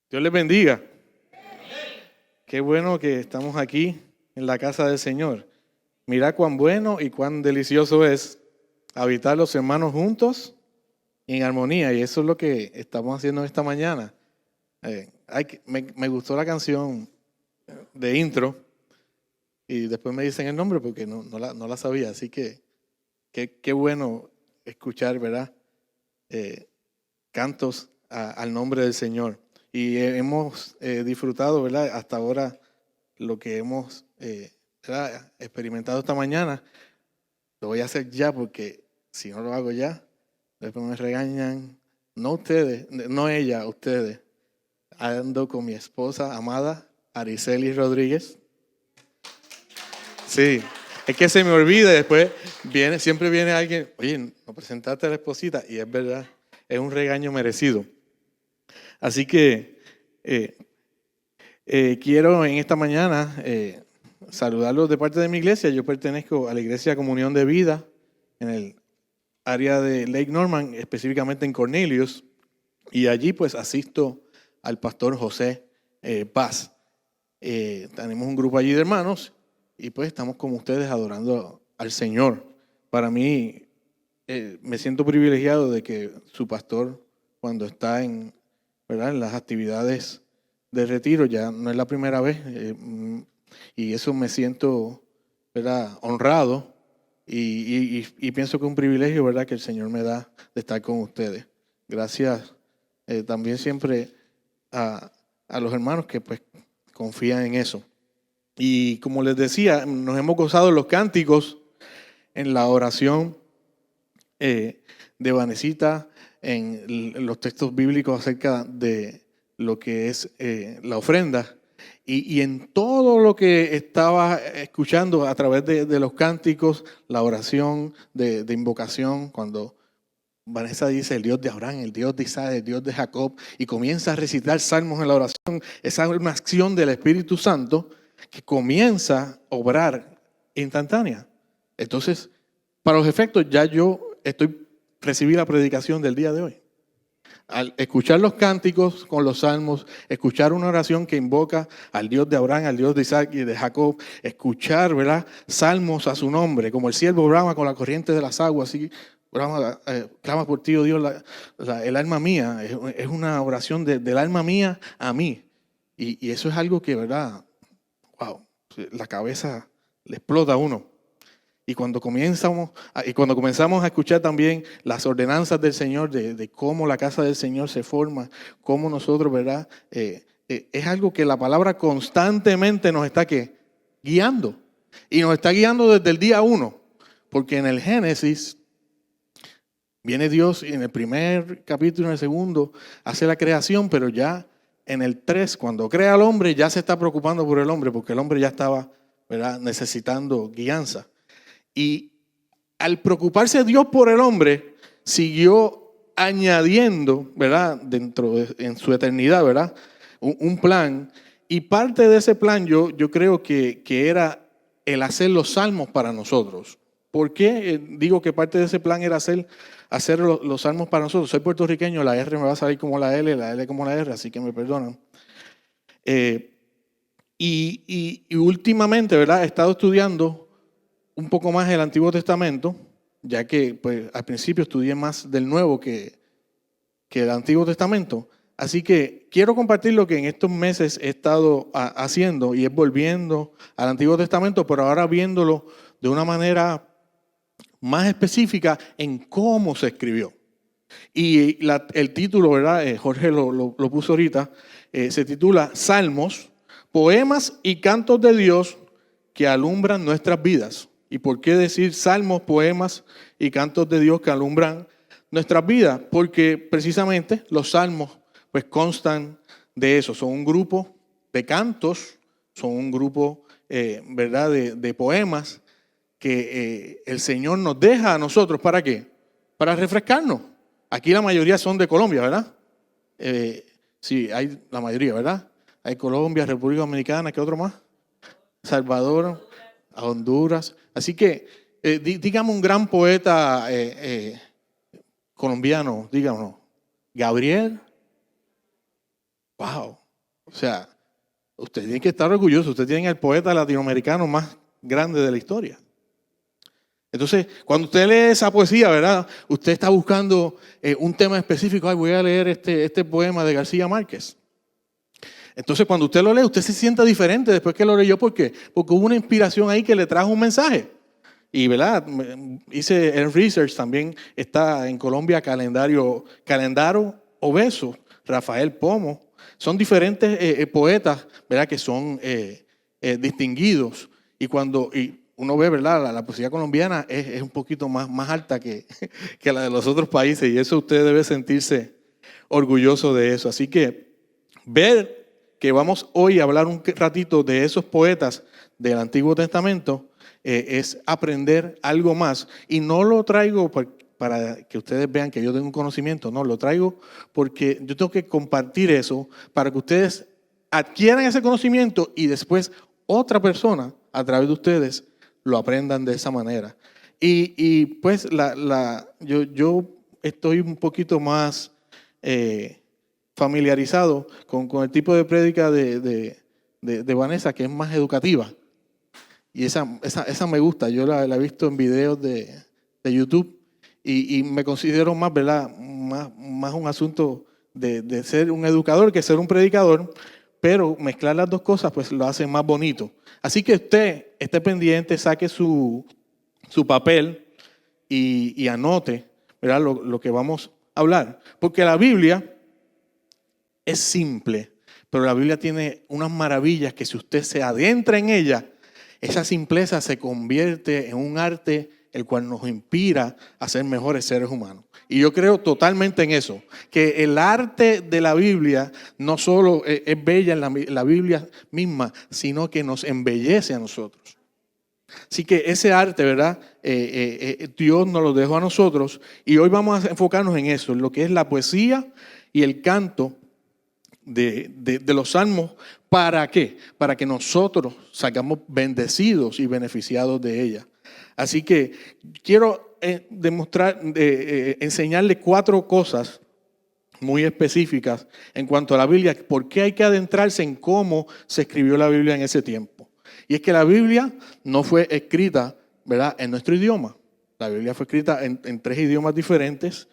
Dios les bendiga. Qué bueno que estamos aquí en la casa del Señor. Mira cuán bueno y cuán delicioso es habitar los hermanos juntos en armonía. Y eso es lo que estamos haciendo esta mañana. Me gustó la canción de intro y después me dicen el nombre porque no la sabía. Así que qué bueno escuchar, ¿verdad? Cantos al nombre del Señor. Y hemos disfrutado, ¿verdad? Hasta ahora lo que hemos experimentado esta mañana. Lo voy a hacer ya porque si no lo hago ya, después me regañan. No ustedes, no ella, ustedes. Ando con mi esposa amada, Ariceli Rodríguez. Sí, es que se me olvida y después siempre viene alguien, oye, no presentaste a la esposita, y es verdad, es un regaño merecido. Así que quiero en esta mañana saludarlos de parte de mi iglesia. Yo pertenezco a la Iglesia Comunión de Vida en el área de Lake Norman, específicamente en Cornelius, y allí pues asisto al pastor José Paz. Tenemos un grupo allí de hermanos y pues estamos con ustedes adorando al Señor. Para mí me siento privilegiado de que su pastor, cuando está en las actividades de retiro, ya no es la primera vez, y eso me siento, ¿verdad?, honrado y pienso que es un privilegio, ¿verdad?, que el Señor me da de estar con ustedes. Gracias también siempre a los hermanos que pues confían en eso. Y como les decía, nos hemos gozado en los cánticos, en la oración de Vanesita, en los textos bíblicos acerca de lo que es la ofrenda y en todo lo que estaba escuchando a través de los cánticos, la oración de invocación, cuando Vanessa dice el Dios de Abraham, el Dios de Isaac, el Dios de Jacob, y comienza a recitar salmos en la oración. Esa es una acción del Espíritu Santo que comienza a obrar instantánea. Entonces, para los efectos, ya yo recibí la predicación del día de hoy. Al escuchar los cánticos con los salmos, escuchar una oración que invoca al Dios de Abraham, al Dios de Isaac y de Jacob, escuchar, ¿verdad?, salmos a su nombre, como el siervo brama con la corriente de las aguas, así clama por ti, oh Dios, el alma mía. Es una oración del alma mía a mí. Y eso es algo que, ¿verdad?, wow, la cabeza le explota a uno. Y cuando comenzamos a escuchar también las ordenanzas del Señor, de cómo la casa del Señor se forma, cómo nosotros, ¿verdad?, es algo que la palabra constantemente nos está guiando. Y nos está guiando desde el día 1. Porque en el Génesis viene Dios y en el primer capítulo y en el segundo hace la creación, pero ya en el 3, cuando crea al hombre, ya se está preocupando por el hombre, porque el hombre ya estaba, ¿verdad?, necesitando guianza. Y al preocuparse Dios por el hombre, siguió añadiendo, ¿verdad?, en su eternidad, ¿verdad?, un plan. Y parte de ese plan yo creo que era el hacer los salmos para nosotros. ¿Por qué digo que parte de ese plan era hacer los salmos para nosotros? Soy puertorriqueño, la R me va a salir como la L como la R, así que me perdonan. Y últimamente, ¿verdad?, he estado estudiando un poco más el Antiguo Testamento, ya que pues, al principio estudié más del Nuevo que el Antiguo Testamento. Así que quiero compartir lo que en estos meses he estado haciendo, y es volviendo al Antiguo Testamento, pero ahora viéndolo de una manera más específica en cómo se escribió. Y el título, ¿verdad?, Jorge lo puso ahorita, se titula Salmos, poemas y cantos de Dios que alumbran nuestras vidas. ¿Y por qué decir salmos, poemas y cantos de Dios que alumbran nuestras vidas? Porque precisamente los salmos pues constan de eso. Son un grupo de cantos, son un grupo ¿verdad?, de poemas que el Señor nos deja a nosotros. ¿Para qué? Para refrescarnos. Aquí la mayoría son de Colombia, ¿verdad? Sí, hay la mayoría, ¿verdad? Hay Colombia, República Dominicana, ¿qué otro más? Salvador, a Honduras. Así que, dígame un gran poeta colombiano, díganos, Gabriel Wow. O sea, usted tiene que estar orgulloso. Usted tiene el poeta latinoamericano más grande de la historia. Entonces, cuando usted lee esa poesía, ¿verdad? Usted está buscando un tema específico. Ay, voy a leer este poema de García Márquez. Entonces, cuando usted lo lee, usted se siente diferente después que lo leyó. ¿Por qué? Porque hubo una inspiración ahí que le trajo un mensaje. Y, ¿verdad? Hice el research, también está en Colombia Calendaro Obeso, Rafael Pomo. Son diferentes poetas, ¿verdad? Que son distinguidos. Y cuando uno ve, ¿verdad? La poesía colombiana es un poquito más alta que la de los otros países. Y eso usted debe sentirse orgulloso de eso. Así que ver que vamos hoy a hablar un ratito de esos poetas del Antiguo Testamento es aprender algo más. Y no lo traigo para que ustedes vean que yo tengo un conocimiento, no, lo traigo porque yo tengo que compartir eso para que ustedes adquieran ese conocimiento y después otra persona a través de ustedes lo aprendan de esa manera. Y pues yo estoy un poquito más familiarizado con el tipo de prédica de Vanessa, que es más educativa. Y esa me gusta, yo la he visto en videos de YouTube y me considero más, ¿verdad? Más un asunto de ser un educador que ser un predicador, pero mezclar las dos cosas pues lo hace más bonito. Así que usted esté pendiente, saque su papel y anote, ¿verdad? Lo que vamos a hablar. Porque la Biblia es simple, pero la Biblia tiene unas maravillas que si usted se adentra en ella, esa simpleza se convierte en un arte el cual nos inspira a ser mejores seres humanos. Y yo creo totalmente en eso, que el arte de la Biblia no solo es bella en la Biblia misma, sino que nos embellece a nosotros. Así que ese arte, ¿verdad? Dios nos lo dejó a nosotros y hoy vamos a enfocarnos en eso, en lo que es la poesía y el canto de los salmos. ¿Para qué? Para que nosotros salgamos bendecidos y beneficiados de ella. Así que quiero enseñarle 4 cosas muy específicas en cuanto a la Biblia, por qué hay que adentrarse en cómo se escribió la Biblia en ese tiempo. Y es que la Biblia no fue escrita, ¿verdad?, en nuestro idioma. La Biblia fue escrita en 3 idiomas diferentes.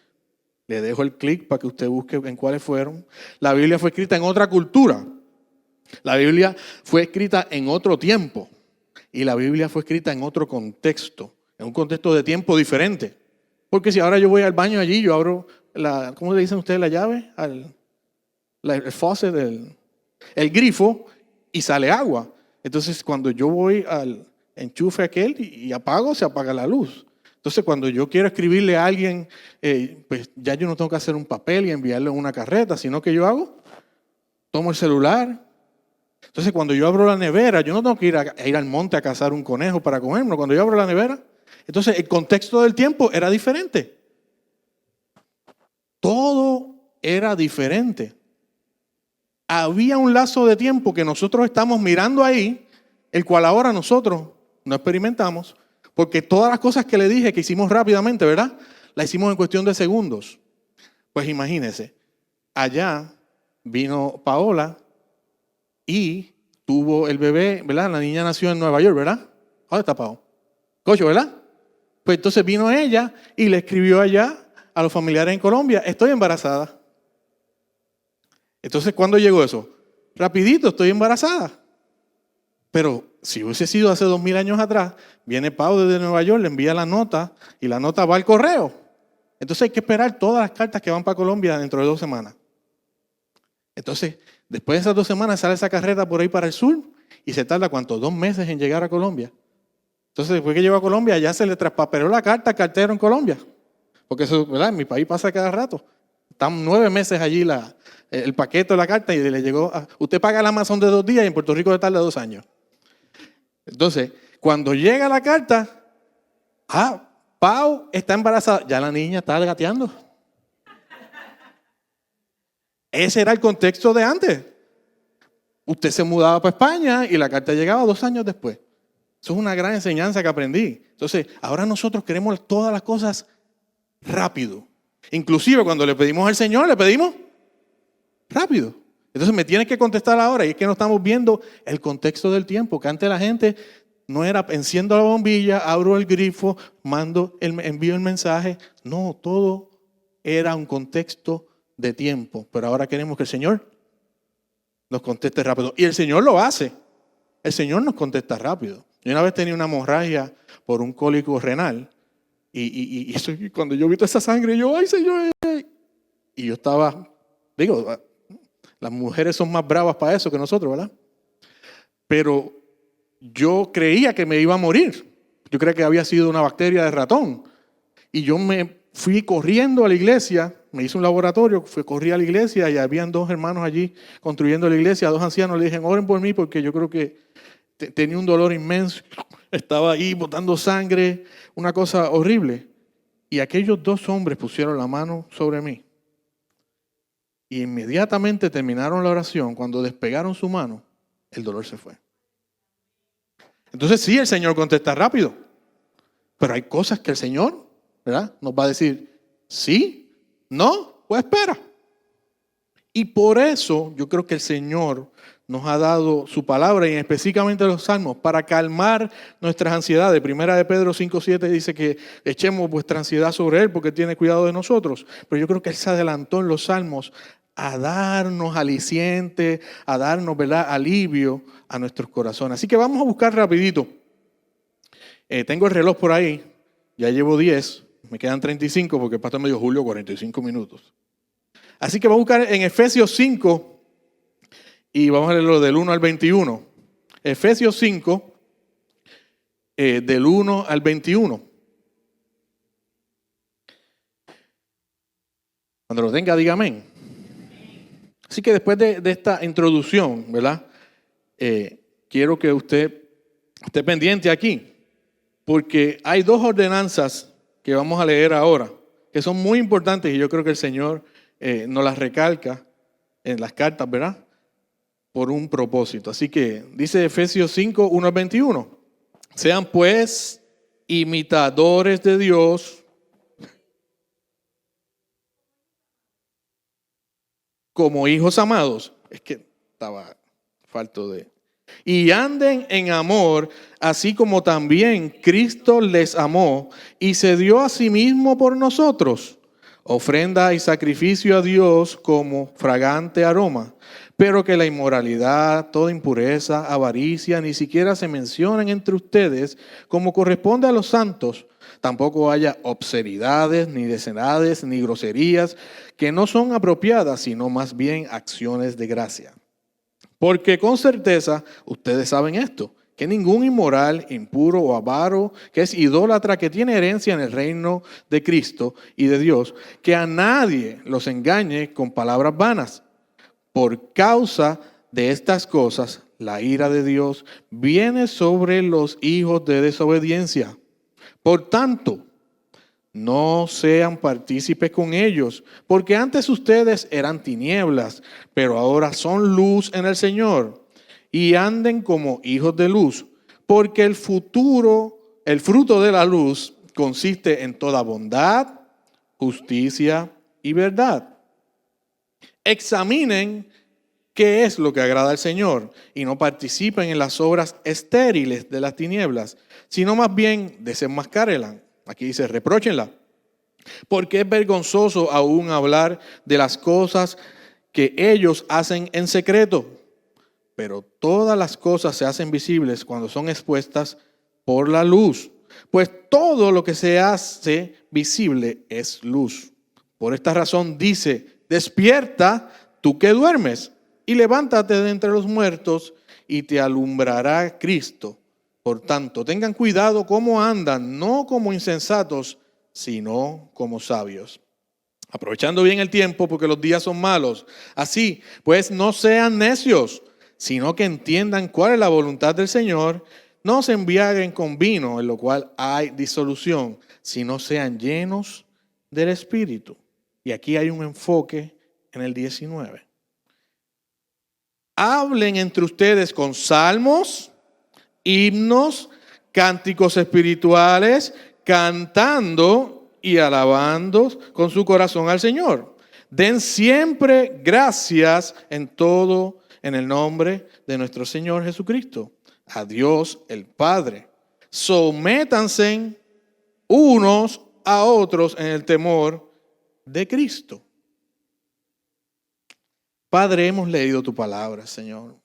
Le dejo el clic para que usted busque en cuáles fueron. La Biblia fue escrita en otra cultura. La Biblia fue escrita en otro tiempo. Y la Biblia fue escrita en otro contexto, en un contexto de tiempo diferente. Porque si ahora yo voy al baño allí, yo abro, ¿cómo le dicen ustedes la llave? El faucet, el grifo, y sale agua. Entonces cuando yo voy al enchufe aquel y apago, se apaga la luz. Entonces cuando yo quiero escribirle a alguien, pues ya yo no tengo que hacer un papel y enviarle una carreta, sino que yo tomo el celular. Entonces cuando yo abro la nevera, yo no tengo que ir al monte a cazar un conejo para comerlo. Cuando yo abro la nevera, entonces el contexto del tiempo era diferente. Todo era diferente. Había un lazo de tiempo que nosotros estamos mirando ahí, el cual ahora nosotros no experimentamos, porque todas las cosas que le dije que hicimos rápidamente, ¿verdad? Las hicimos en cuestión de segundos. Pues imagínense, allá vino Paola y tuvo el bebé, ¿verdad? La niña nació en Nueva York, ¿verdad? ¿Dónde está Pao? Cocho, ¿verdad? Pues entonces vino ella y le escribió allá a los familiares en Colombia, estoy embarazada. Entonces, ¿cuándo llegó eso? Rapidito, estoy embarazada. Pero si hubiese sido hace 2000 años atrás, viene Pau desde Nueva York, le envía la nota y la nota va al correo. Entonces hay que esperar todas las cartas que van para Colombia dentro de 2 semanas. Entonces, después de esas 2 semanas sale esa carreta por ahí para el sur y se tarda, ¿cuánto? 2 meses en llegar a Colombia. Entonces, después que llegó a Colombia, ya se le traspapeló la carta al cartero en Colombia. Porque eso, ¿verdad? En mi país pasa cada rato. Están 9 meses allí el paquete de la carta y le llegó. Usted paga el Amazon de 2 días y en Puerto Rico le tarda 2 años. Entonces, cuando llega la carta, Pau está embarazada. Ya la niña está gateando. Ese era el contexto de antes. Usted se mudaba para España y la carta llegaba 2 años después. Eso es una gran enseñanza que aprendí. Entonces, ahora nosotros queremos todas las cosas rápido. Inclusive cuando le pedimos al Señor, le pedimos rápido. Entonces me tienes que contestar ahora, y es que no estamos viendo el contexto del tiempo, que antes la gente no era enciendo la bombilla, abro el grifo, envío el mensaje. No, todo era un contexto de tiempo, pero ahora queremos que el Señor nos conteste rápido. Y el Señor lo hace. El Señor nos contesta rápido. Yo una vez tenía una hemorragia por un cólico renal y cuando yo vi toda esa sangre, yo, ¡ay, Señor! Y yo estaba, las mujeres son más bravas para eso que nosotros, ¿verdad? Pero yo creía que me iba a morir. Yo creía que había sido una bacteria de ratón. Y yo me fui corriendo a la iglesia, me hice un laboratorio, corrí a la iglesia y habían 2 hermanos allí construyendo la iglesia, 2 ancianos. Le dije, oren por mí porque yo creo que tenía un dolor inmenso. Estaba ahí botando sangre, una cosa horrible. Y aquellos 2 hombres pusieron la mano sobre mí. Y inmediatamente terminaron la oración. Cuando despegaron su mano, el dolor se fue. Entonces sí, el Señor contesta rápido. Pero hay cosas que el Señor, ¿verdad?, nos va a decir, sí, no, pues espera. Y por eso yo creo que el Señor nos ha dado su palabra, y específicamente los salmos, para calmar nuestras ansiedades. Primera de Pedro 5:7 dice que echemos vuestra ansiedad sobre Él porque tiene cuidado de nosotros. Pero yo creo que Él se adelantó en los salmos a darnos aliciente, a darnos, ¿verdad?, alivio a nuestros corazones. Así que vamos a buscar rapidito. Tengo el reloj por ahí, ya llevo 10, me quedan 35 porque el pastor me dijo, Julio, 45 minutos. Así que vamos a buscar en Efesios 5 y vamos a leerlo del 1 al 21. Efesios 5, del 1 al 21. Cuando lo tenga, diga amén. Así que después de esta introducción, ¿verdad? Quiero que usted esté pendiente aquí, porque hay 2 ordenanzas que vamos a leer ahora, que son muy importantes y yo creo que el Señor nos las recalca en las cartas, ¿verdad?, por un propósito. Así que dice Efesios 5, 1 al 21. Sean pues imitadores de Dios como hijos amados. Es que estaba falto de... Y anden en amor, así como también Cristo les amó y se dio a sí mismo por nosotros, ofrenda y sacrificio a Dios como fragante aroma. Pero que la inmoralidad, toda impureza, avaricia, ni siquiera se mencionen entre ustedes como corresponde a los santos. Tampoco haya obscenidades, ni decenades, ni groserías, que no son apropiadas, sino más bien acciones de gracia. Porque con certeza ustedes saben esto, que ningún inmoral, impuro o avaro, que es idólatra, que tiene herencia en el reino de Cristo y de Dios, que a nadie los engañe con palabras vanas. Por causa de estas cosas, la ira de Dios viene sobre los hijos de desobediencia. Por tanto, no sean partícipes con ellos, porque antes ustedes eran tinieblas, pero ahora son luz en el Señor. Y anden como hijos de luz, porque el fruto de la luz consiste en toda bondad, justicia y verdad. Examinen qué es lo que agrada al Señor y no participen en las obras estériles de las tinieblas, sino más bien desenmascárenlas. Aquí dice, repróchenla, porque es vergonzoso aún hablar de las cosas que ellos hacen en secreto. Pero todas las cosas se hacen visibles cuando son expuestas por la luz. Pues todo lo que se hace visible es luz. Por esta razón dice, despierta tú que duermes y levántate de entre los muertos y te alumbrará Cristo. Por tanto, tengan cuidado cómo andan, no como insensatos, sino como sabios. Aprovechando bien el tiempo porque los días son malos. Así, pues no sean necios, sino que entiendan cuál es la voluntad del Señor. No se embriaguen con vino, en lo cual hay disolución, sino sean llenos del Espíritu. Y aquí hay un enfoque en el 19. Hablen entre ustedes con salmos, himnos, cánticos espirituales, cantando y alabando con su corazón al Señor. Den siempre gracias en todo en el nombre de nuestro Señor Jesucristo. A Dios el Padre. Sométanse unos a otros en el temor de Cristo. Padre, hemos leído tu palabra, Señor.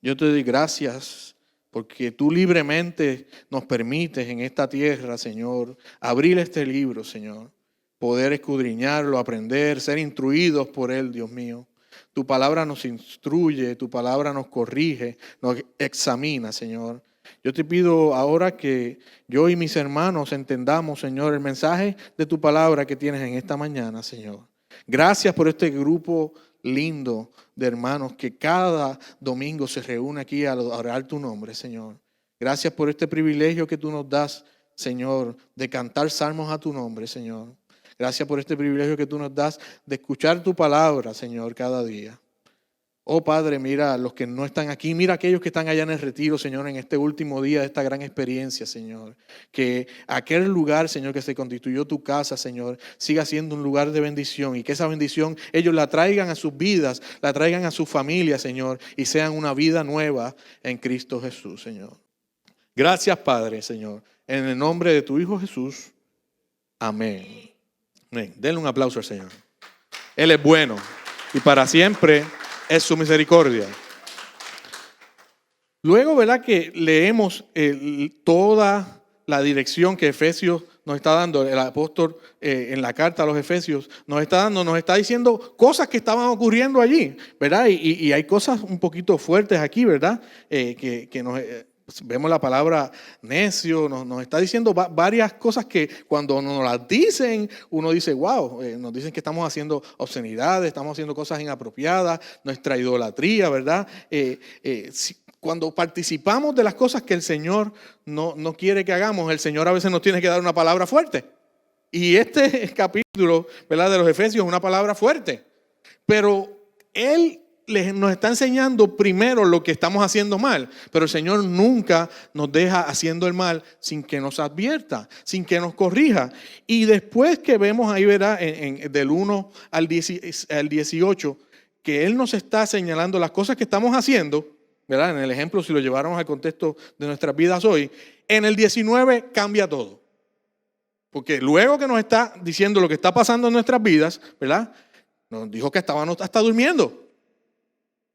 Yo te doy gracias porque tú libremente nos permites en esta tierra, Señor, abrir este libro, Señor. Poder escudriñarlo, aprender, ser instruidos por él, Dios mío. Tu palabra nos instruye, tu palabra nos corrige, nos examina, Señor. Yo te pido ahora que yo y mis hermanos entendamos, Señor, el mensaje de tu palabra que tienes en esta mañana, Señor. Gracias por este grupo lindo de hermanos que cada domingo se reúne aquí a adorar tu nombre, Señor. Gracias por este privilegio que tú nos das, Señor, de cantar salmos a tu nombre, Señor. Gracias por este privilegio que tú nos das de escuchar tu palabra, Señor, cada día. Oh Padre, mira a los que no están aquí, mira a aquellos que están allá en el retiro, Señor, en este último día de esta gran experiencia, Señor. Que aquel lugar, Señor, que se constituyó tu casa, Señor, siga siendo un lugar de bendición y que esa bendición ellos la traigan a sus vidas, la traigan a su familia, Señor, y sean una vida nueva en Cristo Jesús, Señor. Gracias, Padre, Señor. En el nombre de tu Hijo Jesús. Amén. Amén. Denle un aplauso al Señor. Él es bueno y para siempre es su misericordia. Luego, ¿verdad? Que leemos toda la dirección que Efesios nos está dando, el apóstol en la carta a los Efesios nos está diciendo cosas que estaban ocurriendo allí, ¿verdad? Y hay cosas un poquito fuertes aquí, ¿verdad? Que nos... Vemos la palabra necio, nos está diciendo varias cosas que cuando nos las dicen, uno dice, wow, nos dicen que estamos haciendo obscenidades, estamos haciendo cosas inapropiadas, nuestra idolatría, ¿verdad? Cuando participamos de las cosas que el Señor no quiere que hagamos, el Señor a veces nos tiene que dar una palabra fuerte. Y este capítulo, ¿verdad? De los Efesios es una palabra fuerte. Pero Él nos está enseñando primero lo que estamos haciendo mal, pero el Señor nunca nos deja haciendo el mal sin que nos advierta, sin que nos corrija. Y después que vemos ahí, ¿verdad? Del 1 al 18, que Él nos está señalando las cosas que estamos haciendo, ¿verdad? En el ejemplo, si lo lleváramos al contexto de nuestras vidas hoy, en el 19 cambia todo. Porque luego que nos está diciendo lo que está pasando en nuestras vidas, ¿verdad? Nos dijo que estábamos hasta durmiendo.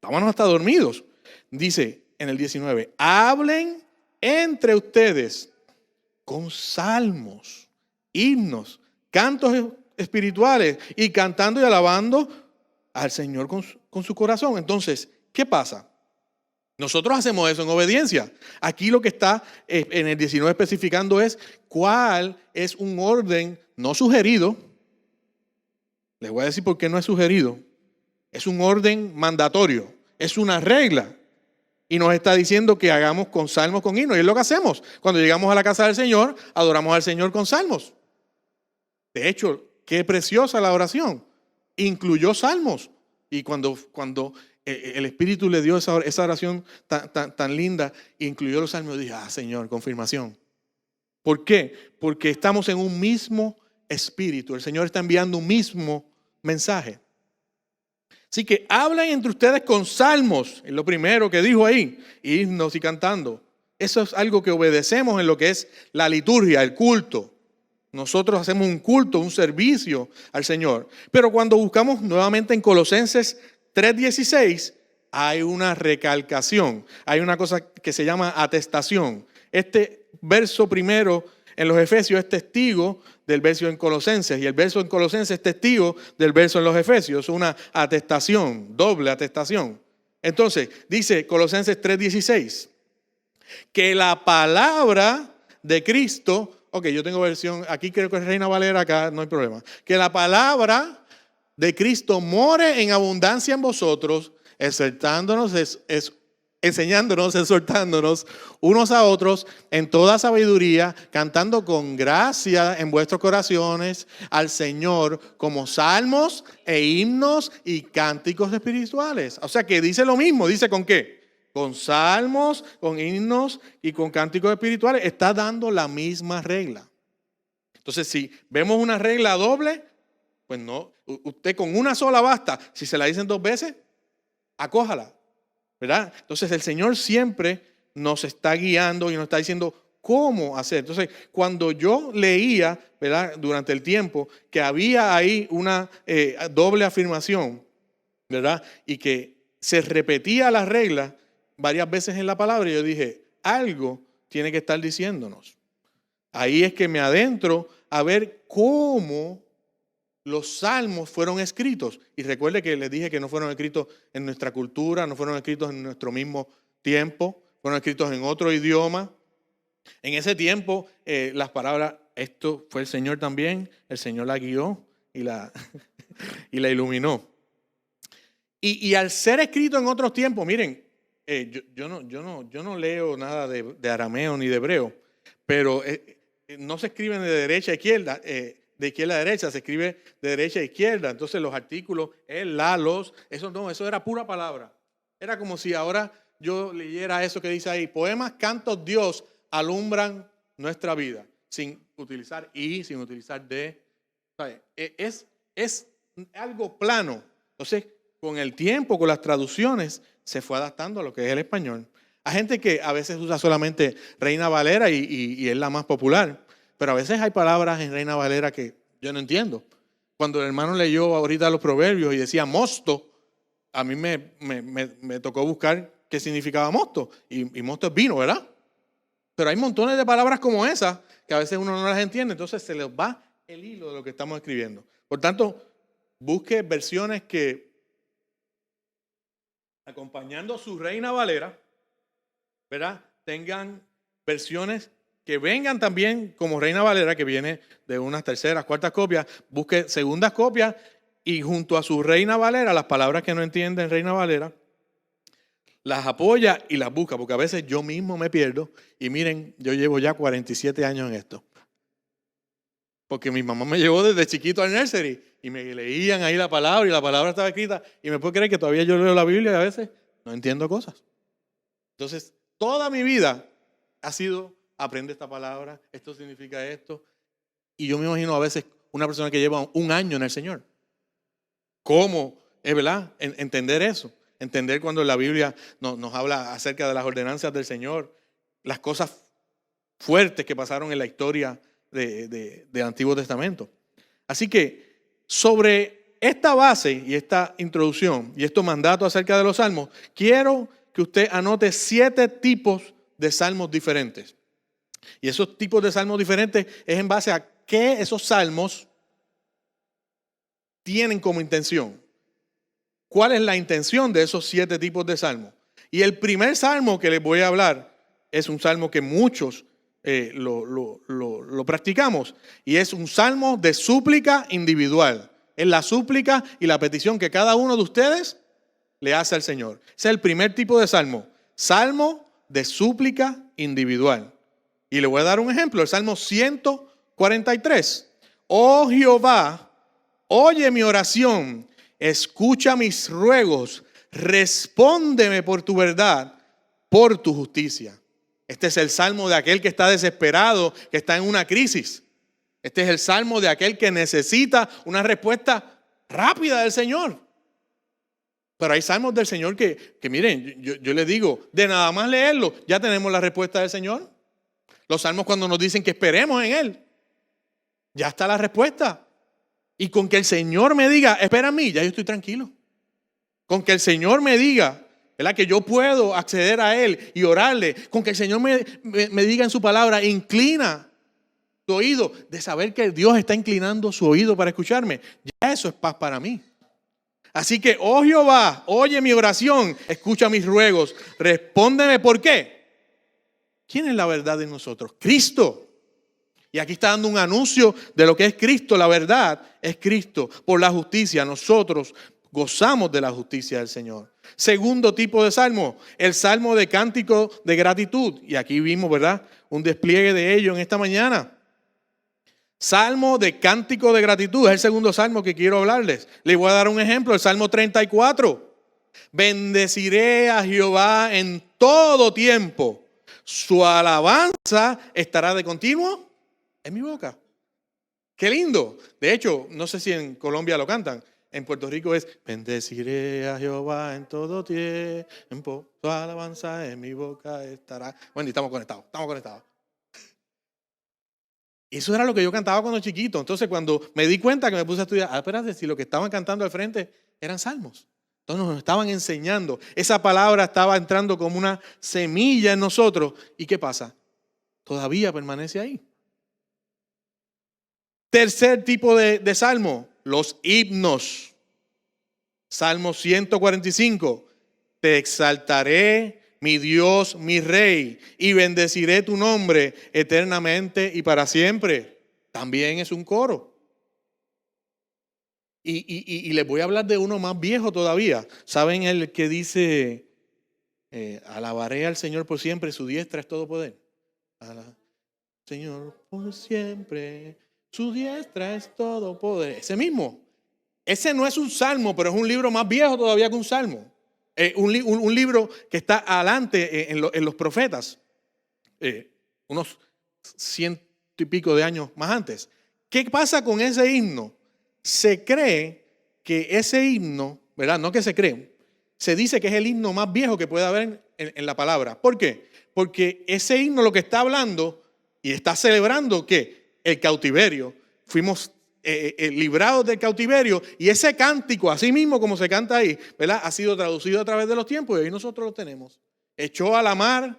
Estábamos hasta dormidos. Dice en el 19, hablen entre ustedes con salmos, himnos, cantos espirituales y cantando y alabando al Señor con su corazón. Entonces, ¿qué pasa? Nosotros hacemos eso en obediencia. Aquí lo que está en el 19 especificando es cuál es un orden no sugerido. Les voy a decir por qué no es sugerido. Es un orden mandatorio, es una regla. Y nos está diciendo que hagamos con salmos, con himnos. Y es lo que hacemos. Cuando llegamos a la casa del Señor, adoramos al Señor con salmos. De hecho, qué preciosa la oración. Incluyó salmos. Y cuando el Espíritu le dio esa oración tan linda, incluyó los salmos, dije, Señor, confirmación. ¿Por qué? Porque estamos en un mismo espíritu. El Señor está enviando un mismo mensaje. Así que hablan entre ustedes con salmos, es lo primero que dijo ahí, himnos y cantando. Eso es algo que obedecemos en lo que es la liturgia, el culto. Nosotros hacemos un culto, un servicio al Señor. Pero cuando buscamos nuevamente en Colosenses 3:16, hay una recalcación, hay una cosa que se llama atestación. Este verso primero en los Efesios es testigo del verso en Colosenses y el verso en Colosenses es testigo del verso en los Efesios. Es una atestación, doble atestación. Entonces, dice Colosenses 3:16, que la palabra de Cristo, yo tengo versión, aquí creo que es Reina Valera, acá no hay problema, que la palabra de Cristo more en abundancia en vosotros, exhortándonos, enseñándonos, exhortándonos unos a otros en toda sabiduría, cantando con gracia en vuestros corazones al Señor como salmos e himnos y cánticos espirituales. O sea que dice lo mismo, dice con qué, con salmos, con himnos y con cánticos espirituales. Está dando la misma regla. Entonces si vemos una regla doble, Pues no, usted con una sola basta. Si se la dicen 2 veces, acójala, ¿verdad? Entonces el Señor siempre nos está guiando y nos está diciendo cómo hacer. Entonces, cuando yo leía, ¿verdad?, durante el tiempo, que había ahí una doble afirmación, ¿verdad?, y que se repetía la regla varias veces en la palabra, yo dije, algo tiene que estar diciéndonos. Ahí es que me adentro a ver cómo los salmos fueron escritos. Y recuerde que les dije que no fueron escritos en nuestra cultura, no fueron escritos en nuestro mismo tiempo, fueron escritos en otro idioma. En ese tiempo, las palabras, esto fue el Señor también, el Señor la guió y la iluminó. Y al ser escrito en otros tiempos, miren, yo no leo nada de arameo ni de hebreo, pero no se escriben de derecha a izquierda, de izquierda a derecha, se escribe de derecha a izquierda. Entonces los artículos, el, la, los, eso era pura palabra. Era como si ahora yo leyera eso que dice ahí, poemas, cantos, Dios alumbran nuestra vida, sin utilizar y, sin utilizar de. Es algo plano. Entonces, con el tiempo, con las traducciones, se fue adaptando a lo que es el español. Hay gente que a veces usa solamente Reina Valera y es la más popular, pero a veces hay palabras en Reina Valera que yo no entiendo. Cuando el hermano leyó ahorita los proverbios y decía mosto, a mí me tocó buscar qué significaba mosto, y mosto es vino, ¿verdad? Pero hay montones de palabras como esas que a veces uno no las entiende, entonces se les va el hilo de lo que estamos escribiendo. Por tanto, busque versiones que, acompañando su Reina Valera, ¿verdad?, tengan versiones que vengan también como Reina Valera, que viene de unas terceras, cuartas copias. Busque segundas copias y junto a su Reina Valera, las palabras que no entienden Reina Valera, las apoya y las busca, porque a veces yo mismo me pierdo. Y miren, yo llevo ya 47 años en esto. Porque mi mamá me llevó desde chiquito al nursery y me leían ahí la palabra y la palabra estaba escrita. Y me puede creer que todavía yo leo la Biblia y a veces no entiendo cosas. Entonces, toda mi vida ha sido aprende esta palabra, esto significa esto. Y yo me imagino a veces una persona que lleva un año en el Señor. ¿Cómo? Es verdad, entender eso. Entender cuando la Biblia nos habla acerca de las ordenanzas del Señor, las cosas fuertes que pasaron en la historia del Antiguo Testamento. Así que sobre esta base y esta introducción y estos mandatos acerca de los salmos, quiero que usted anote 7 tipos de salmos diferentes. Y esos tipos de salmos diferentes es en base a qué esos salmos tienen como intención. ¿Cuál es la intención de esos 7 tipos de salmos? Y el primer salmo que les voy a hablar es un salmo que muchos lo practicamos, y es un salmo de súplica individual. Es la súplica y la petición que cada uno de ustedes le hace al Señor. Ese es el primer tipo de salmo. Salmo de súplica individual. Y le voy a dar un ejemplo, el Salmo 143. Oh Jehová, oye mi oración, escucha mis ruegos, respóndeme por tu verdad, por tu justicia. Este es el salmo de aquel que está desesperado, que está en una crisis. Este es el salmo de aquel que necesita una respuesta rápida del Señor. Pero hay salmos del Señor que miren, yo les digo, de nada más leerlo, ya tenemos la respuesta del Señor. Los salmos cuando nos dicen que esperemos en Él, ya está la respuesta. Y con que el Señor me diga, espera en mí, ya yo estoy tranquilo. Con que el Señor me diga, ¿verdad?, que yo puedo acceder a Él y orarle. Con que el Señor me diga en su palabra, inclina tu oído, de saber que Dios está inclinando su oído para escucharme. Ya eso es paz para mí. Así que, oh Jehová, oye mi oración, escucha mis ruegos, respóndeme, ¿por qué? ¿Quién es la verdad en nosotros? Cristo. Y aquí está dando un anuncio de lo que es Cristo. La verdad es Cristo. Por la justicia, nosotros gozamos de la justicia del Señor. Segundo tipo de salmo, el salmo de cántico de gratitud. Y aquí vimos, ¿verdad?, un despliegue de ello en esta mañana. Salmo de cántico de gratitud, es el segundo salmo que quiero hablarles. Les voy a dar un ejemplo, el Salmo 34. Bendeciré a Jehová en todo tiempo. Su alabanza estará de continuo en mi boca. ¡Qué lindo! De hecho, no sé si en Colombia lo cantan. En Puerto Rico es: bendeciré a Jehová en todo tiempo, su alabanza en mi boca estará. Bueno, y estamos conectados. Eso era lo que yo cantaba cuando chiquito. Entonces, cuando me di cuenta, que me puse a estudiar, espérate, si lo que estaban cantando al frente eran salmos. Entonces nos estaban enseñando. Esa palabra estaba entrando como una semilla en nosotros. ¿Y qué pasa? Todavía permanece ahí. Tercer tipo de salmo, los himnos. Salmo 145. Te exaltaré, mi Dios, mi Rey, y bendeciré tu nombre eternamente y para siempre. También es un coro. Y les voy a hablar de uno más viejo todavía. ¿Saben el que dice: alabaré al Señor por siempre, su diestra es todo poder? Señor por siempre, su diestra es todo poder. Ese mismo. Ese no es un salmo, pero es un libro más viejo todavía que un salmo. Un libro que está adelante en los profetas, unos 100 y pico de años más antes. ¿Qué pasa con ese himno? Se cree que ese himno, ¿verdad? No que se cree, se dice que es el himno más viejo que puede haber en la palabra. ¿Por qué? Porque ese himno lo que está hablando y está celebrando que el cautiverio, fuimos librados del cautiverio, y ese cántico, así mismo como se canta ahí, ¿verdad? Ha sido traducido a través de los tiempos y ahí nosotros lo tenemos. Echó a la mar.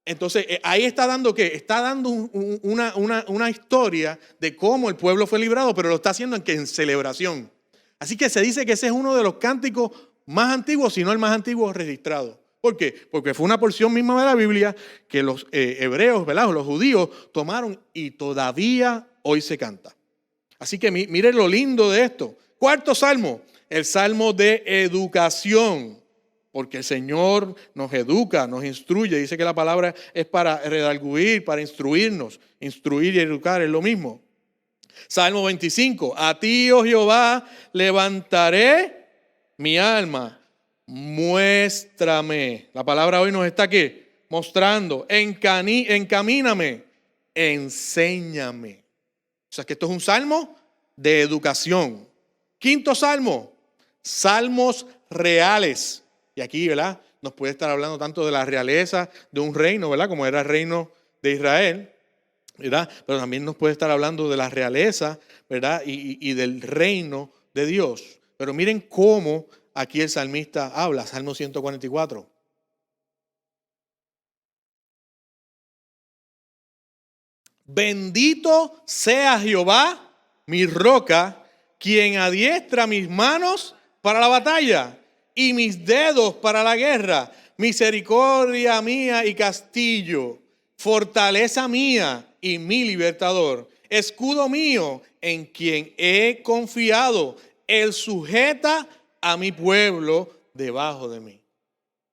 Entonces ahí está dando ¿qué? Está dando una historia de cómo el pueblo fue librado, pero lo está haciendo en celebración. Así que se dice que ese es uno de los cánticos más antiguos, si no el más antiguo registrado. ¿Por qué? Porque fue una porción misma de la Biblia que los hebreos, ¿verdad? Los judíos tomaron y todavía hoy se canta. Así que miren lo lindo de esto. Cuarto salmo, el salmo de educación. Porque el Señor nos educa, nos instruye. Dice que la palabra es para redarguir, para instruirnos. Instruir y educar es lo mismo. Salmo 25. A ti, oh Jehová, levantaré mi alma. Muéstrame. La palabra hoy nos está aquí mostrando. Encamíname. Enséñame. O sea que esto es un salmo de educación. Quinto salmo. Salmos reales. Y aquí, ¿verdad? Nos puede estar hablando tanto de la realeza de un reino, ¿verdad? Como era el reino de Israel, ¿verdad? Pero también nos puede estar hablando de la realeza, ¿verdad? Y del reino de Dios. Pero miren cómo aquí el salmista habla, Salmo 144. Bendito sea Jehová, mi roca, quien adiestra mis manos para la batalla y mis dedos para la guerra. Misericordia mía y castillo, fortaleza mía y mi libertador, escudo mío en quien he confiado. Él sujeta a mi pueblo debajo de mí.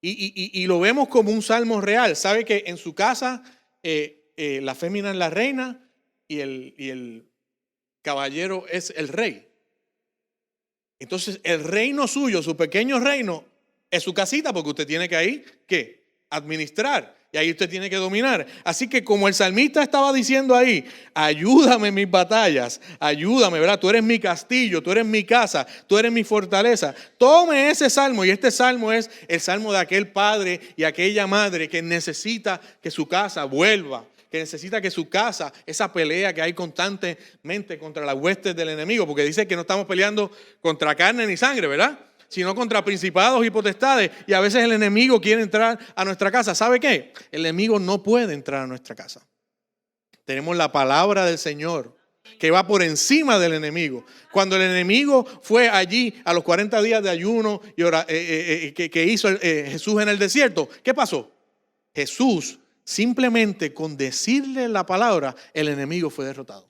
Y lo vemos como un salmo real. Sabe que en su casa la fémina es la reina y el caballero es el rey. Entonces el reino suyo, su pequeño reino, es su casita, porque usted tiene que ahí, ¿qué? Administrar. Y ahí usted tiene que dominar. Así que como el salmista estaba diciendo ahí, ayúdame en mis batallas, ayúdame, ¿verdad? Tú eres mi castillo, tú eres mi casa, tú eres mi fortaleza. Tome ese salmo, y este salmo es el salmo de aquel padre y aquella madre que necesita que su casa vuelva, que necesita que su casa, esa pelea que hay constantemente contra las huestes del enemigo, porque dice que no estamos peleando contra carne ni sangre, ¿verdad? Sino contra principados y potestades. Y a veces el enemigo quiere entrar a nuestra casa. ¿Sabe qué? El enemigo no puede entrar a nuestra casa. Tenemos la palabra del Señor que va por encima del enemigo. Cuando el enemigo fue allí a los 40 días de ayuno y que hizo Jesús en el desierto, ¿qué pasó? Jesús, simplemente con decirle la palabra, el enemigo fue derrotado.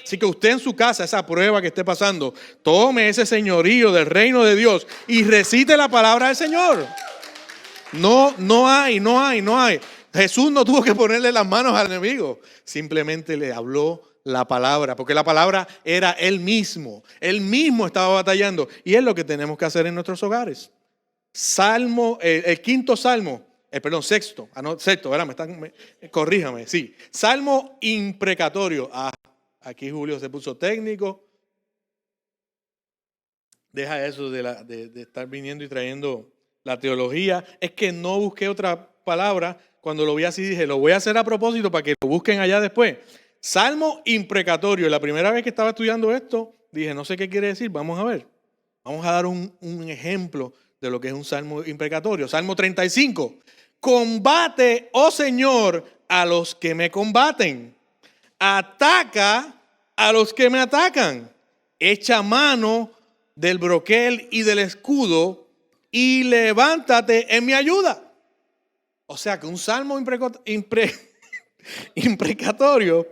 Así que usted en su casa, esa prueba que esté pasando, tome ese señorío del reino de Dios y recite la palabra del Señor. No hay. Jesús no tuvo que ponerle las manos al enemigo, simplemente le habló la palabra, porque la palabra era Él mismo estaba batallando, y es lo que tenemos que hacer en nuestros hogares. Salmo, el quinto salmo, sexto, ¿verdad? Corríjame, sí. Salmo imprecatorio. Aquí Julio se puso técnico. Deja eso de estar viniendo y trayendo la teología. Es que no busqué otra palabra. Cuando lo vi así dije, lo voy a hacer a propósito para que lo busquen allá después. Salmo imprecatorio. La primera vez que estaba estudiando esto, dije, no sé qué quiere decir. Vamos a ver. Vamos a dar un ejemplo de lo que es un salmo imprecatorio. Salmo 35. Combate, oh Señor, a los que me combaten. Ataca a los que me atacan. Echa mano del broquel y del escudo y levántate en mi ayuda. O sea que un salmo imprecatorio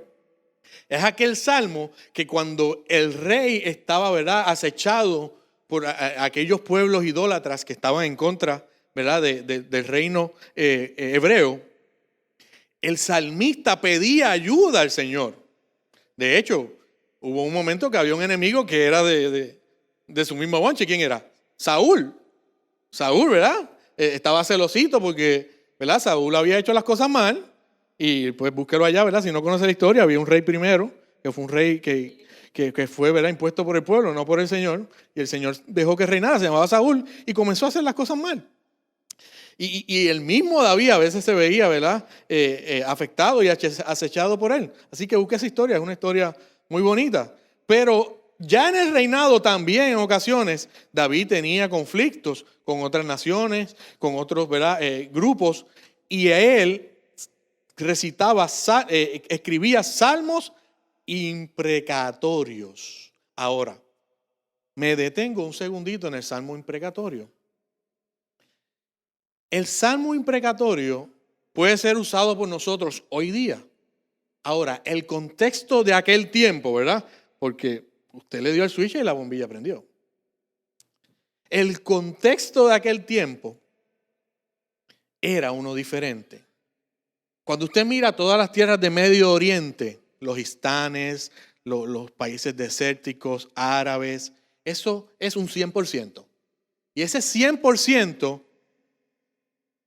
es aquel salmo que cuando el rey estaba, ¿verdad?, acechado por aquellos pueblos idólatras que estaban en contra, ¿verdad?, del reino hebreo, el salmista pedía ayuda al Señor. De hecho, hubo un momento que había un enemigo que era de su mismo bonche. ¿Quién era? Saúl. Saúl, ¿verdad? Estaba celosito porque, ¿verdad?, Saúl había hecho las cosas mal. Y pues búsquelo allá, ¿verdad? Si no conoce la historia, había un rey primero, que fue un rey que fue, ¿verdad?, impuesto por el pueblo, no por el Señor. Y el Señor dejó que reinara, se llamaba Saúl, y comenzó a hacer las cosas mal. Y el mismo David a veces se veía, ¿verdad?, afectado y acechado por él. Así que busque esa historia, es una historia muy bonita. Pero ya en el reinado también en ocasiones David tenía conflictos con otras naciones, con otros, ¿verdad?, grupos, y a él recitaba, escribía salmos imprecatorios. Ahora, me detengo un segundito en el salmo imprecatorio. El salmo imprecatorio puede ser usado por nosotros hoy día. Ahora, el contexto de aquel tiempo, ¿verdad? Porque usted le dio el switch y la bombilla prendió. El contexto de aquel tiempo era uno diferente. Cuando usted mira todas las tierras de Medio Oriente, los istanes, los países desérticos, árabes, eso es un 100%. Y ese 100%,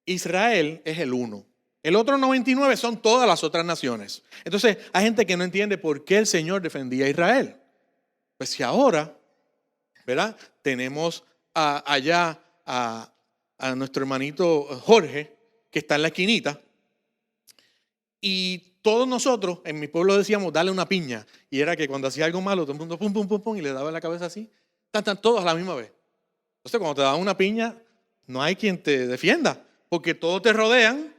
Israel es el 1. El otro 99 son todas las otras naciones. Entonces, hay gente que no entiende por qué el Señor defendía a Israel. Pues si ahora, ¿verdad?, tenemos allá a nuestro hermanito Jorge, que está en la esquinita, y todos nosotros, en mi pueblo decíamos, dale una piña. Y era que cuando hacía algo malo, todo el mundo pum, pum, pum, pum, y le daba en la cabeza así. Están todos a la misma vez. Entonces, cuando te dan una piña, no hay quien te defienda, porque todos te rodean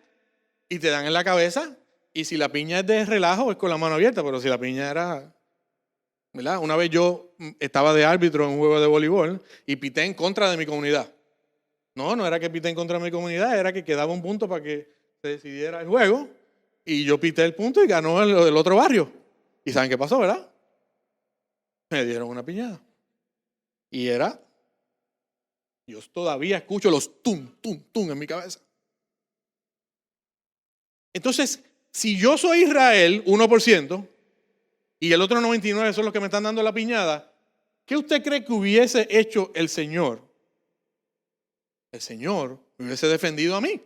y te dan en la cabeza. Y si la piña es de relajo, es con la mano abierta, pero si la piña era, ¿verdad? Una vez yo estaba de árbitro en un juego de voleibol y pité en contra de mi comunidad. No era que pité en contra de mi comunidad, era que quedaba un punto para que se decidiera el juego. Y yo pité el punto y ganó el otro barrio. ¿Y saben qué pasó, verdad? Me dieron una piñada. Y era, yo todavía escucho los tum, tum, tum en mi cabeza. Entonces, si yo soy Israel, 1%, y el otro 99% son los que me están dando la piñada, ¿qué usted cree que hubiese hecho el Señor? El Señor me hubiese defendido a mí.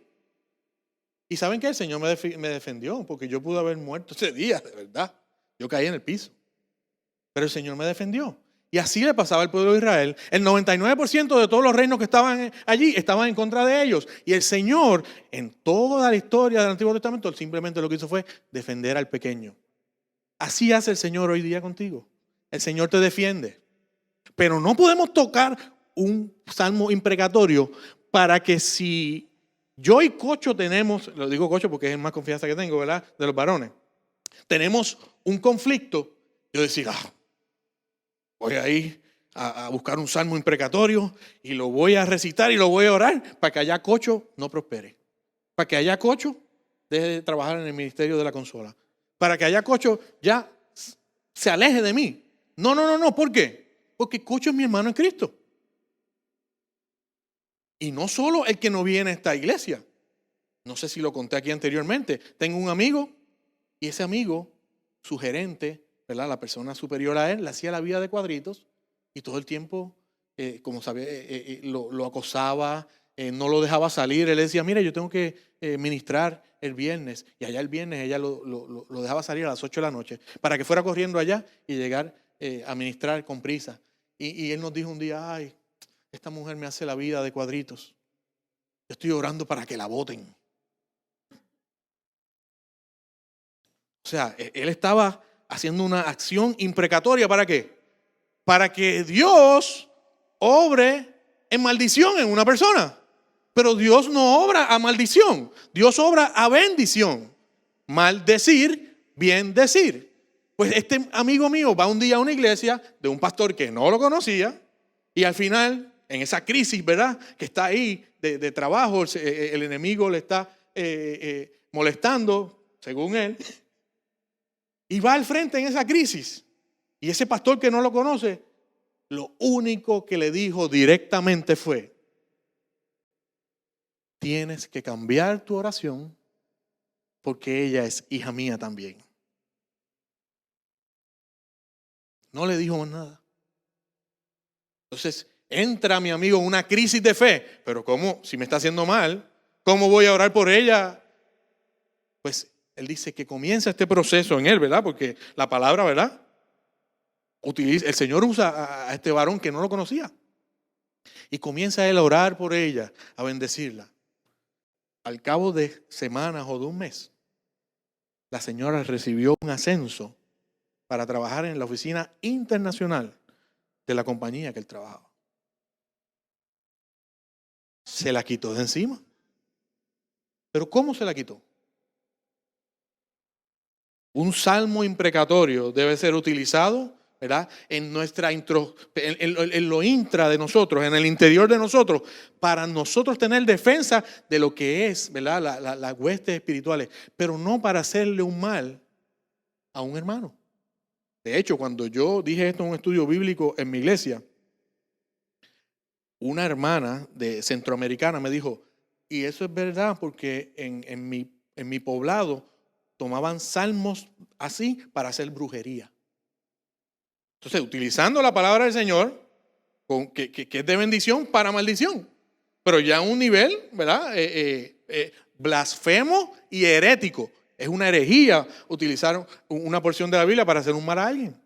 Y ¿saben qué? El Señor me defendió, porque yo pude haber muerto ese día, de verdad. Yo caí en el piso. Pero el Señor me defendió. Y así le pasaba al pueblo de Israel. El 99% de todos los reinos que estaban allí estaban en contra de ellos. Y el Señor, en toda la historia del Antiguo Testamento, simplemente lo que hizo fue defender al pequeño. Así hace el Señor hoy día contigo. El Señor te defiende. Pero no podemos tocar un salmo imprecatorio para que si yo y Cocho tenemos, lo digo Cocho porque es más confianza que tengo, ¿verdad?, de los varones, tenemos un conflicto, yo decir, voy a ir a buscar un salmo imprecatorio y lo voy a recitar y lo voy a orar para que allá Cocho no prospere, para que allá Cocho deje de trabajar en el ministerio de la consola, para que allá Cocho ya se aleje de mí. No, ¿por qué? Porque Cocho es mi hermano en Cristo. Y no solo el que no viene a esta iglesia. No sé si lo conté aquí anteriormente. Tengo un amigo y ese amigo, su gerente, ¿verdad?, la persona superior a él, le hacía la vida de cuadritos y todo el tiempo, como sabe, lo acosaba, no lo dejaba salir. Él decía, mira, yo tengo que ministrar el viernes. Y allá el viernes ella lo dejaba salir a las 8 de la noche para que fuera corriendo allá y llegar a ministrar con prisa. Y él nos dijo un día, ay, esta mujer me hace la vida de cuadritos. Yo estoy orando para que la voten. O sea, él estaba haciendo una acción imprecatoria. ¿Para qué? Para que Dios obre en maldición en una persona. Pero Dios no obra a maldición. Dios obra a bendición. Maldecir, bien decir. Pues este amigo mío va un día a una iglesia de un pastor que no lo conocía. Y al final, en esa crisis, ¿verdad?, que está ahí de trabajo, el enemigo le está molestando, según él. Y va al frente en esa crisis. Y ese pastor que no lo conoce, lo único que le dijo directamente fue, tienes que cambiar tu oración porque ella es hija mía también. No le dijo más nada. Entonces entra mi amigo en una crisis de fe. Pero ¿cómo? Si me está haciendo mal, ¿cómo voy a orar por ella? Pues él dice que comienza este proceso en él, ¿verdad? Porque la palabra, ¿verdad?, el Señor usa a este varón que no lo conocía. Y comienza él a orar por ella, a bendecirla. Al cabo de semanas o de un mes, la señora recibió un ascenso para trabajar en la oficina internacional de la compañía que él trabajaba. Se la quitó de encima. ¿Pero cómo se la quitó? Un salmo imprecatorio debe ser utilizado, ¿verdad?, en lo intra de nosotros, en el interior de nosotros, para nosotros tener defensa de lo que es, ¿verdad?, las huestes espirituales, pero no para hacerle un mal a un hermano. De hecho, cuando yo dije esto en un estudio bíblico en mi iglesia, una hermana centroamericana me dijo, y eso es verdad porque en mi poblado tomaban salmos así para hacer brujería. Entonces, utilizando la palabra del Señor, que es de bendición para maldición, pero ya a un nivel, ¿verdad?, blasfemo y herético. Es una herejía utilizar una porción de la Biblia para hacer un mal a alguien.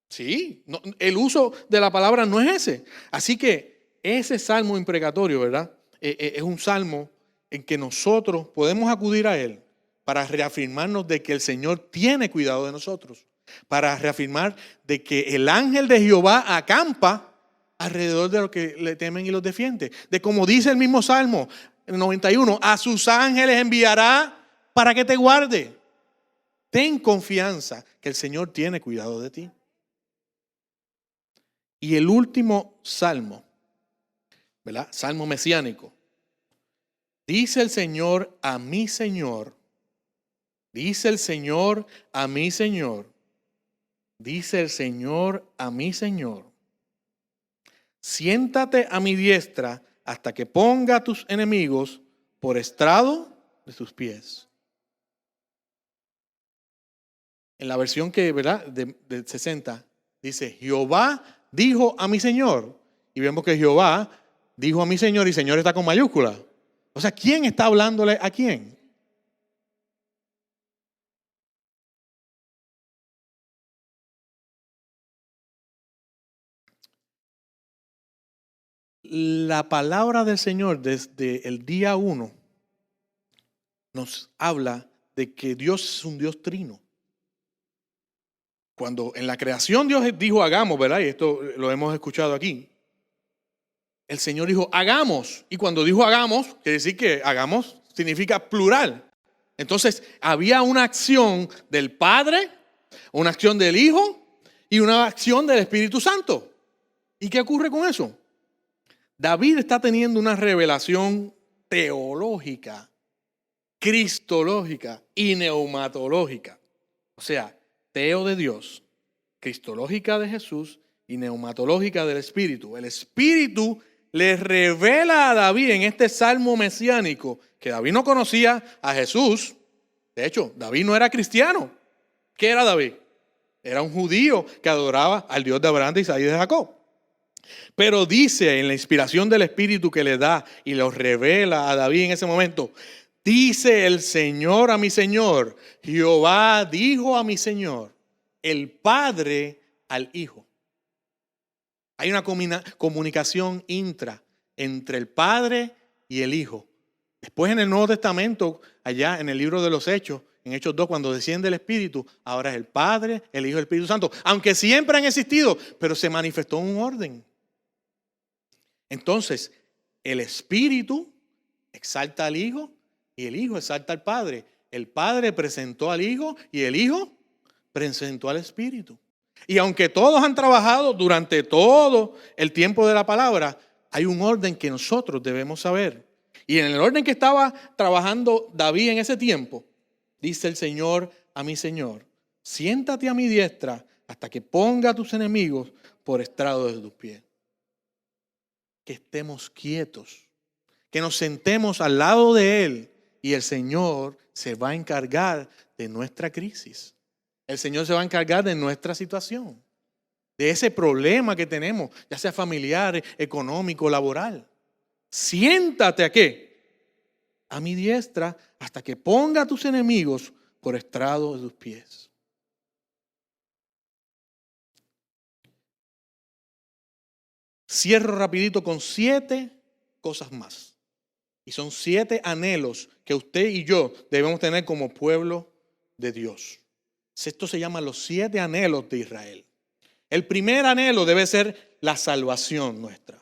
Sí, no, el uso de la palabra no es ese. Así que ese salmo imprecatorio, ¿verdad?, es un salmo en que nosotros podemos acudir a él para reafirmarnos de que el Señor tiene cuidado de nosotros, para reafirmar de que el ángel de Jehová acampa alrededor de los que le temen y los defiende. De como dice el mismo Salmo, el 91, a sus ángeles enviará para que te guarde. Ten confianza que el Señor tiene cuidado de ti. Y el último salmo, ¿verdad?, salmo mesiánico. Dice el Señor a mi Señor. Dice el Señor a mi Señor. Dice el Señor a mi Señor. Siéntate a mi diestra hasta que ponga a tus enemigos por estrado de tus pies. En la versión que, ¿verdad?, de 60, dice, Jehová dijo a mi Señor. Y vemos que Jehová dijo a mi Señor y Señor está con mayúscula. O sea, ¿quién está hablándole a quién? La palabra del Señor desde el día 1 nos habla de que Dios es un Dios trino. Cuando en la creación Dios dijo hagamos, ¿verdad? Y esto lo hemos escuchado aquí. El Señor dijo hagamos. Y cuando dijo hagamos, quiere decir que hagamos significa plural. Entonces había una acción del Padre, una acción del Hijo y una acción del Espíritu Santo. ¿Y qué ocurre con eso? David está teniendo una revelación teológica, cristológica y neumatológica. O sea, teo de Dios, cristológica de Jesús y neumatológica del Espíritu. El Espíritu le revela a David en este salmo mesiánico que David no conocía a Jesús. De hecho, David no era cristiano. ¿Qué era David? Era un judío que adoraba al Dios de Abraham, de Isaac y de Jacob. Pero dice en la inspiración del Espíritu que le da y lo revela a David en ese momento, dice el Señor a mi Señor, Jehová dijo a mi Señor, el Padre al Hijo. Hay una comunicación entre el Padre y el Hijo. Después en el Nuevo Testamento, allá en el libro de los Hechos, en Hechos 2, cuando desciende el Espíritu, ahora es el Padre, el Hijo y el Espíritu Santo. Aunque siempre han existido, pero se manifestó un orden. Entonces, el Espíritu exalta al Hijo y el Hijo exalta al Padre. El Padre presentó al Hijo y el Hijo presentó al Espíritu. Y aunque todos han trabajado durante todo el tiempo de la palabra, hay un orden que nosotros debemos saber. Y en el orden que estaba trabajando David en ese tiempo, dice el Señor a mi Señor, siéntate a mi diestra hasta que ponga a tus enemigos por estrado de tus pies. Que estemos quietos, que nos sentemos al lado de Él y el Señor se va a encargar de nuestra crisis. El Señor se va a encargar de nuestra situación, de ese problema que tenemos, ya sea familiar, económico, laboral. Siéntate ¿a qué? A mi diestra hasta que ponga a tus enemigos por estrado de tus pies. Cierro rapidito con 7 cosas más. Y son 7 anhelos que usted y yo debemos tener como pueblo de Dios. Esto se llama los 7 anhelos de Israel. El primer anhelo debe ser la salvación nuestra.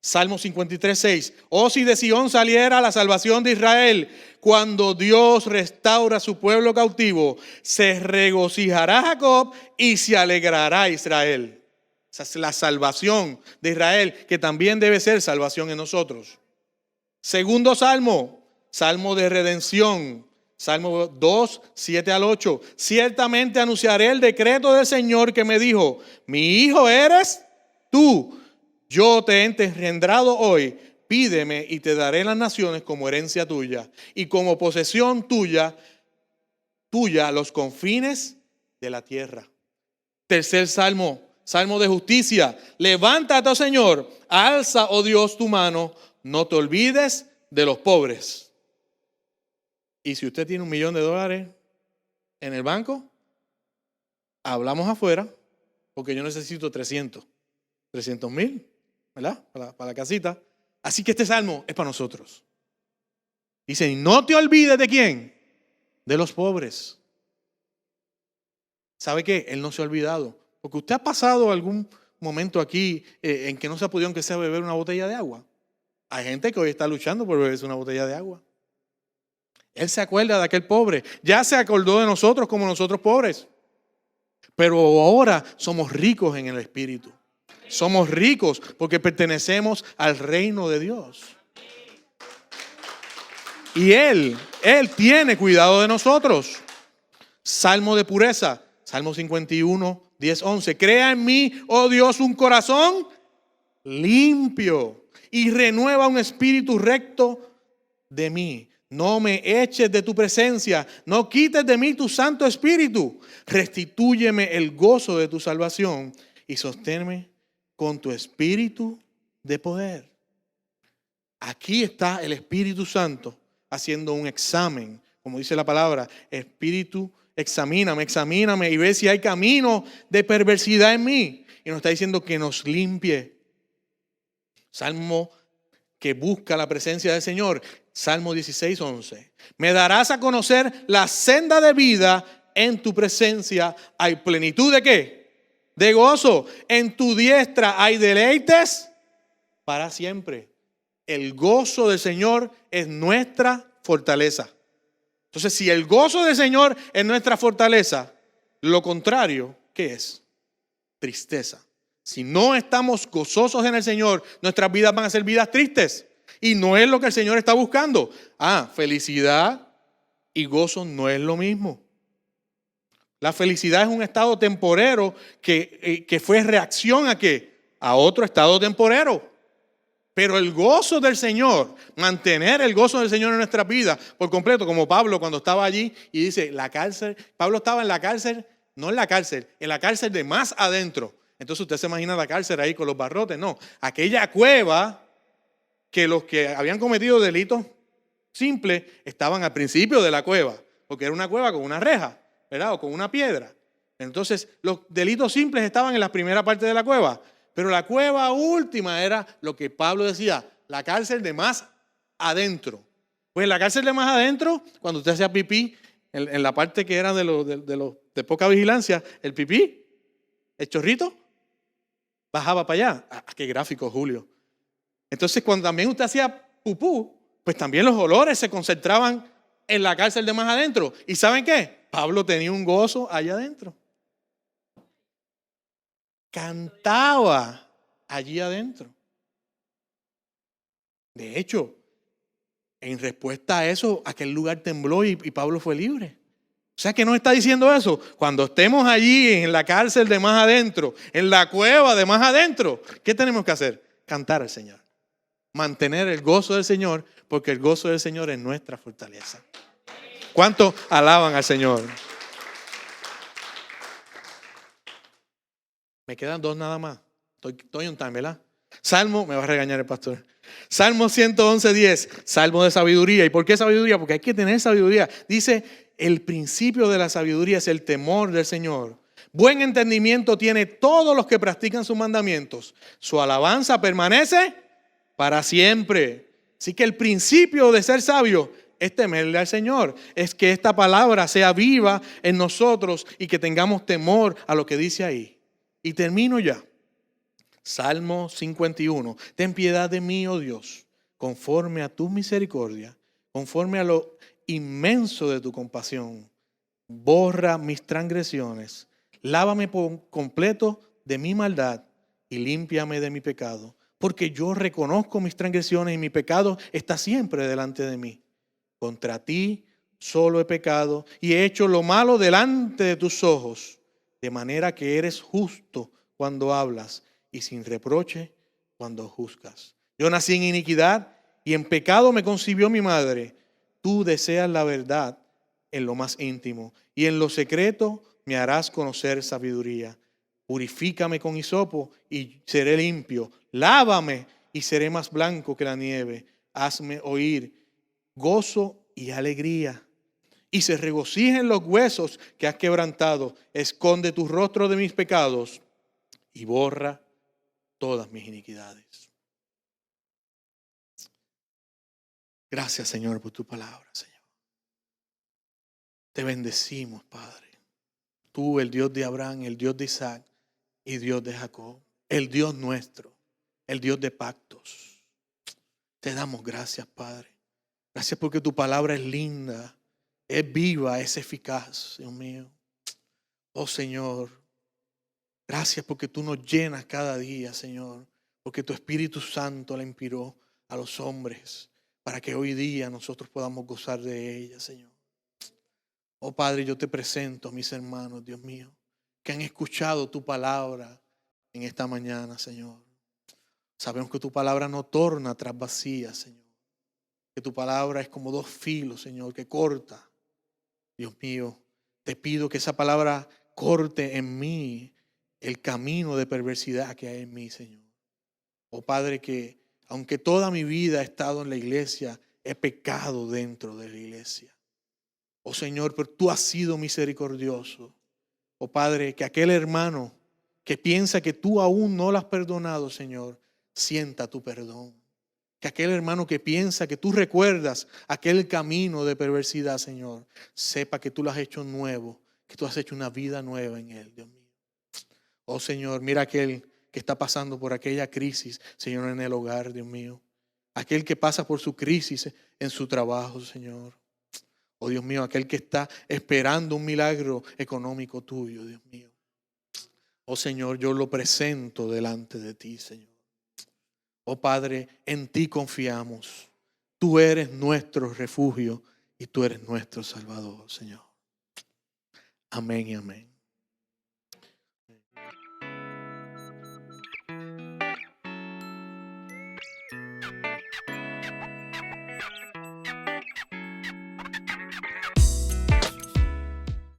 Salmo 53:6. Oh, si de Sión saliera la salvación de Israel, cuando Dios restaura a su pueblo cautivo, se regocijará Jacob y se alegrará Israel. Esa es la salvación de Israel, que también debe ser salvación en nosotros. Segundo salmo, salmo de redención. Salmo 2, 7 al 8. Ciertamente anunciaré el decreto del Señor que me dijo, mi hijo eres tú. Yo te he engendrado hoy. Pídeme y te daré las naciones como herencia tuya y como posesión tuya los confines de la tierra. Tercer salmo, salmo de justicia. Levántate, oh Señor, alza, oh Dios, tu mano. No te olvides de los pobres. Y si usted tiene $1 millón en el banco, hablamos afuera, porque yo necesito 300,000, ¿verdad? Para la casita. Así que este salmo es para nosotros. Dice, no te olvides de quién, de los pobres. ¿Sabe qué? Él no se ha olvidado. Porque usted ha pasado algún momento aquí en que no se ha podido, aunque sea, beber una botella de agua. Hay gente que hoy está luchando por beberse una botella de agua. Él se acuerda de aquel pobre. Ya se acordó de nosotros como nosotros pobres. Pero ahora somos ricos en el Espíritu. Somos ricos porque pertenecemos al reino de Dios. Y Él tiene cuidado de nosotros. Salmo de pureza. Salmo 51, 10, 11. Crea en mí, oh Dios, un corazón limpio y renueva un espíritu recto de mí. No me eches de tu presencia, no quites de mí tu Santo Espíritu. Restitúyeme el gozo de tu salvación y sosténme con tu Espíritu de poder. Aquí está el Espíritu Santo haciendo un examen, como dice la palabra, Espíritu, examíname y ve si hay camino de perversidad en mí. Y nos está diciendo que nos limpie. Salmo que busca la presencia del Señor. Salmo 16, 11. Me darás a conocer la senda de vida, en tu presencia hay plenitud de ¿qué? De gozo. En tu diestra hay deleites para siempre. El gozo del Señor es nuestra fortaleza. Entonces, si el gozo del Señor es nuestra fortaleza, lo contrario, ¿qué es? Tristeza. Si no estamos gozosos en el Señor, nuestras vidas van a ser vidas tristes. Y no es lo que el Señor está buscando. Felicidad y gozo no es lo mismo. La felicidad es un estado temporero que fue reacción ¿a qué? A otro estado temporero. Pero el gozo del Señor, mantener el gozo del Señor en nuestra vida por completo, como Pablo cuando estaba allí y dice, la cárcel, Pablo estaba en la cárcel, no en la cárcel de más adentro. Entonces usted se imagina la cárcel ahí con los barrotes. No, aquella cueva que los que habían cometido delitos simples estaban al principio de la cueva, porque era una cueva con una reja, ¿verdad? O con una piedra. Entonces los delitos simples estaban en la primera parte de la cueva, pero la cueva última era lo que Pablo decía, la cárcel de más adentro. Pues en la cárcel de más adentro, cuando usted hacía pipí, en la parte que era de poca vigilancia, el pipí, el chorrito, bajaba para allá. Ah, qué gráfico, Julio. Entonces, cuando también usted hacía pupú, pues también los olores se concentraban en la cárcel de más adentro. ¿Y saben qué? Pablo tenía un gozo allá adentro. Cantaba allí adentro. De hecho, en respuesta a eso, aquel lugar tembló y Pablo fue libre. O sea, ¿qué nos está diciendo eso? Cuando estemos allí en la cárcel de más adentro, en la cueva de más adentro, ¿qué tenemos que hacer? Cantar al Señor. Mantener el gozo del Señor, porque el gozo del Señor es nuestra fortaleza. ¿Cuántos alaban al Señor? Me quedan 2 nada más. Estoy on time, ¿verdad? Salmo, me va a regañar el pastor. Salmo 111:10, salmo de sabiduría. ¿Y por qué sabiduría? Porque hay que tener sabiduría. Dice, el principio de la sabiduría es el temor del Señor. Buen entendimiento tiene todos los que practican sus mandamientos. Su alabanza permanece para siempre. Así que el principio de ser sabio es temerle al Señor. Es que esta palabra sea viva en nosotros y que tengamos temor a lo que dice ahí. Y termino ya. Salmo 51. Ten piedad de mí, oh Dios, conforme a tu misericordia, conforme a lo inmenso de tu compasión. Borra mis transgresiones, lávame por completo de mi maldad y límpiame de mi pecado, porque yo reconozco mis transgresiones y mi pecado está siempre delante de mí. Contra ti solo he pecado y he hecho lo malo delante de tus ojos, de manera que eres justo cuando hablas y sin reproche cuando juzgas. Yo nací en iniquidad y en pecado me concibió mi madre. Tú deseas la verdad en lo más íntimo y en lo secreto me harás conocer sabiduría. Purifícame con hisopo y seré limpio. Lávame y seré más blanco que la nieve. Hazme oír gozo y alegría, y se regocijen los huesos que has quebrantado. Esconde tu rostro de mis pecados y borra todas mis iniquidades. Gracias, Señor, por tu palabra, Señor. Te bendecimos, Padre. Tú, el Dios de Abraham, el Dios de Isaac y Dios de Jacob, el Dios nuestro, el Dios de pactos. Te damos gracias, Padre. Gracias porque tu palabra es linda, es viva, es eficaz, Dios mío. Oh Señor, gracias porque tú nos llenas cada día, Señor, porque tu Espíritu Santo la inspiró a los hombres para que hoy día nosotros podamos gozar de ella, Señor. Oh Padre, yo te presento a mis hermanos, Dios mío, que han escuchado tu palabra en esta mañana, Señor. Sabemos que tu palabra no torna atrás vacía, Señor. Que tu palabra es como 2 filos, Señor, que corta. Dios mío, te pido que esa palabra corte en mí el camino de perversidad que hay en mí, Señor. Oh Padre, que aunque toda mi vida he estado en la iglesia, he pecado dentro de la iglesia. Oh Señor, pero tú has sido misericordioso. Oh Padre, que aquel hermano que piensa que tú aún no lo has perdonado, Señor, sienta tu perdón. Que aquel hermano que piensa que tú recuerdas aquel camino de perversidad, Señor, sepa que tú lo has hecho nuevo, que tú has hecho una vida nueva en él, Dios mío. Oh Señor, mira aquel que está pasando por aquella crisis, Señor, en el hogar, Dios mío. Aquel que pasa por su crisis en su trabajo, Señor. Oh Dios mío, aquel que está esperando un milagro económico tuyo, Dios mío. Oh Señor, yo lo presento delante de ti, Señor. Oh Padre, en ti confiamos. Tú eres nuestro refugio y tú eres nuestro Salvador, Señor. Amén y amén.